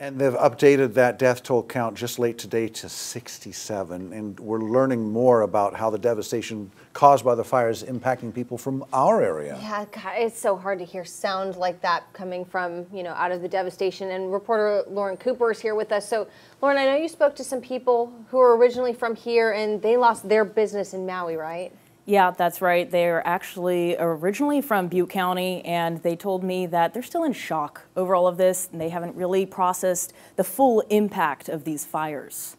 And they've updated that death toll count just late today to 67, and we're learning more about how the devastation caused by the fires impacting people from our area. Yeah, God, it's so hard to hear sound like that coming from, out of the devastation. And reporter Lauren Cooper is here with us. So, Lauren, I know you spoke to some people who are originally from here, and they lost their business in Maui, right? Yeah, that's right. They're actually originally from Butte County, and they told me that they're still in shock over all of this, and they haven't really processed the full impact of these fires.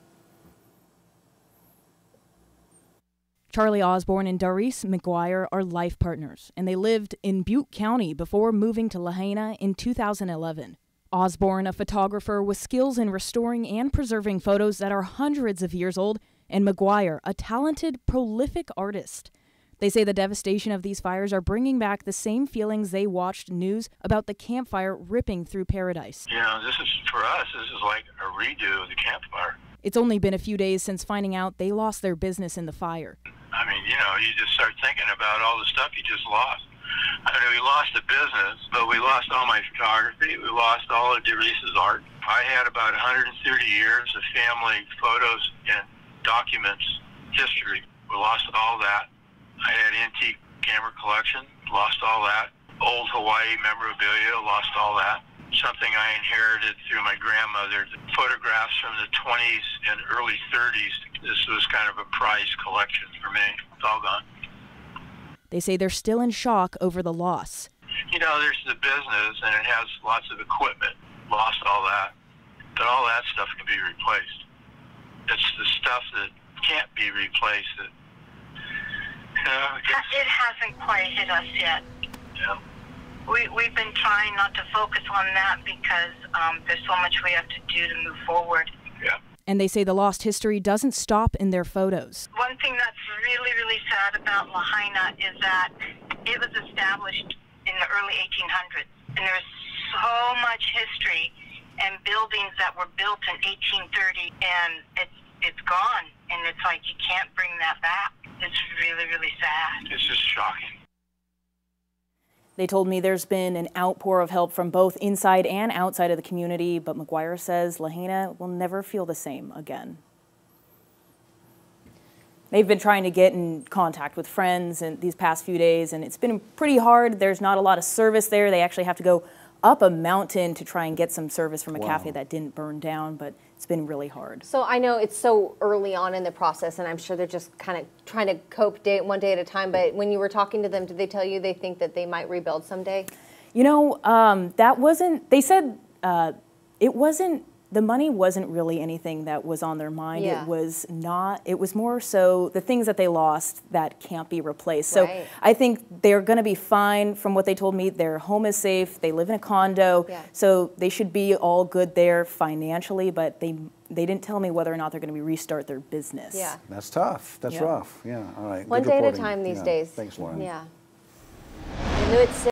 Charlie Osborne and Doris McGuire are life partners, and they lived in Butte County before moving to Lahaina in 2011. Osborne, a photographer with skills in restoring and preserving photos that are hundreds of years old, and McGuire, a talented, prolific artist. They say the devastation of these fires are bringing back the same feelings they watched news about the campfire ripping through Paradise. This is, for us, this is like a redo of the campfire. It's only been a few days since finding out they lost their business in the fire. I mean, you just start thinking about all the stuff you just lost. I mean, we lost the business, but we lost all my photography. We lost all of Doris's art. I had about 130 years of family photos and documents, history. We lost all that. I had antique camera collection, lost all that. Old Hawaii memorabilia, lost all that. Something I inherited through my grandmother, photographs from the 20s and early 30s. This was kind of a prized collection for me. It's all gone. They say they're still in shock over the loss. There's the business, and it has lots of equipment. Lost all that. But all that stuff can be replaced. It's the stuff that can't be replaced that, it hasn't quite hit us yet. Yeah. We've been trying not to focus on that because there's so much we have to do to move forward. Yeah. And they say the lost history doesn't stop in their photos. One thing that's really, really sad about Lahaina is that it was established in the early 1800s. And there's so much history and buildings that were built in 1830, and it's gone. And it's like you can't bring that back. It's really, really sad. It's just shocking. They told me there's been an outpour of help from both inside and outside of the community, but McGuire says Lahaina will never feel the same again. They've been trying to get in contact with friends in these past few days, and it's been pretty hard. There's not a lot of service there. They actually have to go up a mountain to try and get some service from a cafe that didn't burn down, but it's been really hard. So I know it's so early on in the process, and I'm sure they're just kind of trying to cope one day at a time, but when you were talking to them, did they tell you they think that they might rebuild someday? That wasn't, they said it wasn't, the money wasn't really anything that was on their mind. Yeah. It was more so the things that they lost that can't be replaced. So Right. I think they're going to be fine. From what they told me, their home is safe. They live in a condo. Yeah. So they should be all good there financially, but they didn't tell me whether or not they're going to restart their business. Yeah. That's tough. That's Yeah. rough. Yeah, all right. One Good day at a reporting. time these Yeah. days. Thanks, Lauren. Yeah. I knew it's